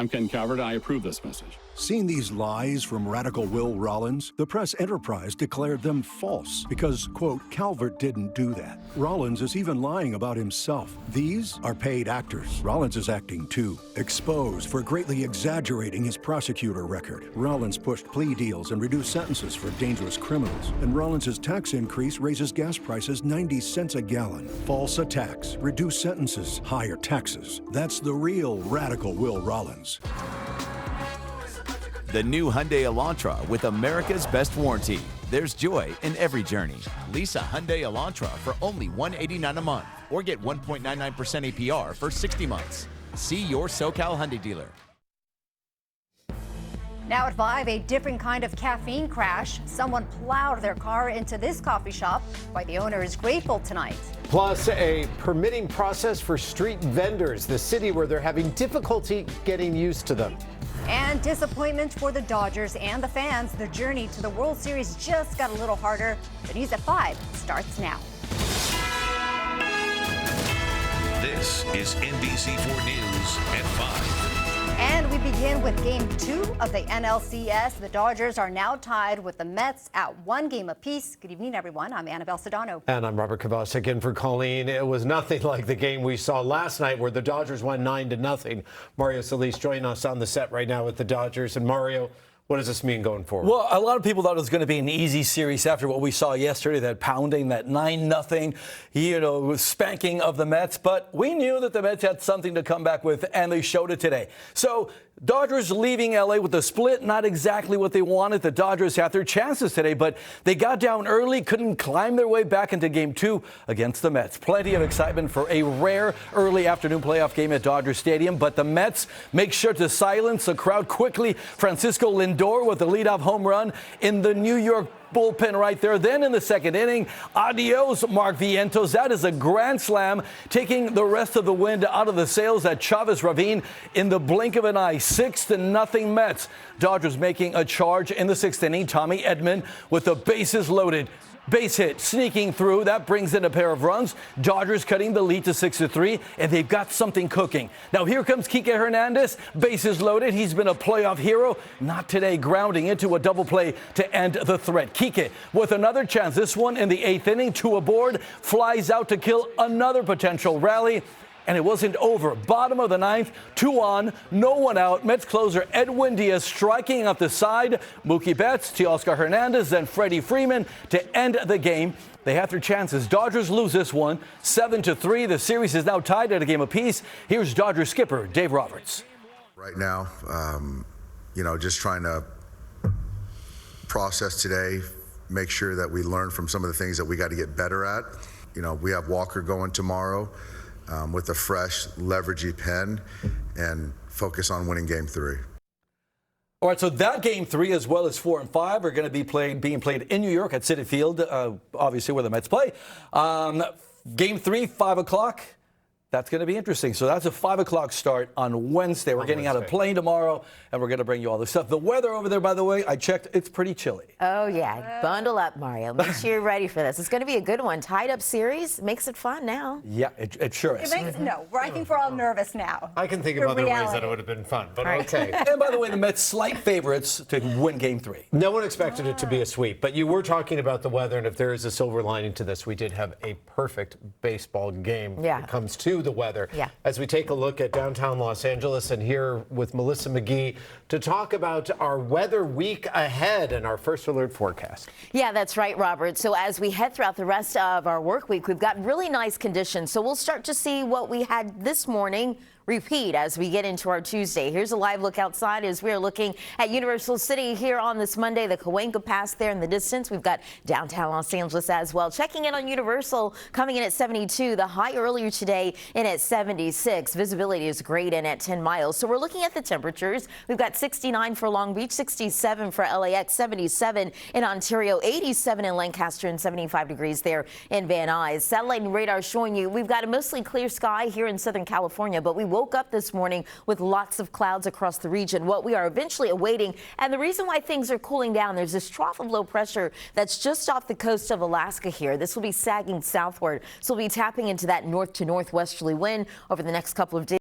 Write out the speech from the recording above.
I'm Ken Calvert. I approve this message. Seeing these lies from radical Will Rollins, the press enterprise declared them false because, quote, Calvert didn't do that. Rollins is even lying about himself. These are paid actors. Rollins is acting too. Exposed for greatly exaggerating his prosecutor record. Rollins pushed plea deals and reduced sentences for dangerous criminals. And Rollins' tax increase raises gas prices 90 cents a gallon. False attacks, reduced sentences, higher taxes. That's the real radical Will Rollins. The new Hyundai Elantra with America's best warranty. There's joy in every journey. Lease a Hyundai Elantra for only $189 a month or get 1.99% APR for 60 months. See your SoCal Hyundai dealer. Now at 5, a different kind of caffeine crash. Someone plowed their car into this coffee shop. Why the owner is grateful tonight. Plus, a permitting process for street vendors, the city where they're having difficulty getting used to them. And disappointment for the Dodgers and the fans. The journey to the World Series just got a little harder. The news at 5 starts now. This is NBC4 News at 5. And we begin with Game 2 of the NLCS. The Dodgers are now tied with the Mets at 1 game apiece. Good evening, everyone. I'm Annabelle Sedano. And I'm Robert Kovacik in for Colleen. It was nothing like the game we saw last night where the Dodgers won 9-0. Mario Solis joining us on the set right now with the Dodgers. And Mario, what does this mean going forward? Well, a lot of people thought it was going to be an easy series after what we saw yesterday, that pounding, that 9-0, spanking of the Mets. But we knew that the Mets had something to come back with, and they showed it today. So Dodgers leaving L.A. with a split, not exactly what they wanted. The Dodgers had their chances today, but they got down early, couldn't climb their way back into Game 2 against the Mets. Plenty of excitement for a rare early afternoon playoff game at Dodger Stadium, but the Mets make sure to silence the crowd quickly. Francisco Lindor with the leadoff home run in the New York bullpen right there. Then in the second inning, adios, Mark Vientos. That is a grand slam, taking the rest of the wind out of the sails at Chavez Ravine in the blink of an eye. 6-0 Mets. Dodgers making a charge in the sixth inning. Tommy Edman with the bases loaded. Base hit, sneaking through. That brings in a pair of runs. Dodgers cutting the lead to 6-3, and they've got something cooking. Now here comes Kike Hernandez. Bases loaded. He's been a playoff hero. Not today, grounding into a double play to end the threat. Kike with another chance. This one in the eighth inning. 2 aboard. Flies out to kill another potential rally. And it wasn't over. Bottom of the ninth, 2 on, no one out. Mets closer Edwin Diaz striking out the side. Mookie Betts, Teoscar Hernandez, then Freddie Freeman to end the game. They have their chances. Dodgers lose this one, 7-3. The series is now tied at a game apiece. Here's Dodgers skipper Dave Roberts. Right now, just trying to process today, make sure that we learn from some of the things that we got to get better at. We have Walker going tomorrow. With a fresh, leveragey pen, and focus on winning Game 3. All right, so that Game 3 as well as 4 and 5 are going to be being played in New York at Citi Field, obviously where the Mets play. Game 3, 5 o'clock. That's going to be interesting. So that's a 5 o'clock start on Wednesday. We're getting out of plane tomorrow, and we're going to bring you all this stuff. The weather over there, by the way, I checked, it's pretty chilly. Oh, yeah. Bundle up, Mario. Make sure you're ready for this. It's going to be a good one. Tied up series makes it fun now. Yeah, it sure is. I think we're all nervous now. I can think of other ways that it would have been fun, but okay. And by the way, the Mets slight favorites to win Game 3. No one expected it to be a sweep, but you were talking about the weather, and if there is a silver lining to this, we did have a perfect baseball game when it comes to the weather. Yeah. As we take a look at downtown Los Angeles and here with Melissa McGee to talk about our weather week ahead and our first alert forecast. Yeah, that's right, Robert. So as we head throughout the rest of our work week, we've got really nice conditions. So we'll start to see what we had this morning repeat as we get into our Tuesday. Here's a live look outside as we're looking at Universal City here on this Monday. The Cahuenga Pass there in the distance. We've got downtown Los Angeles as well. Checking in on Universal, coming in at 72. The high earlier today in at 76. Visibility is great in at 10 miles. So we're looking at the temperatures. We've got 69 for Long Beach, 67 for LAX, 77 in Ontario, 87 in Lancaster, and 75 degrees there in Van Nuys. Satellite and radar showing you we've got a mostly clear sky here in Southern California, but we woke up this morning with lots of clouds across the region. What we are eventually awaiting, and the reason why things are cooling down, there's this trough of low pressure that's just off the coast of Alaska here. This will be sagging southward, so we'll be tapping into that north to northwesterly wind over the next couple of days.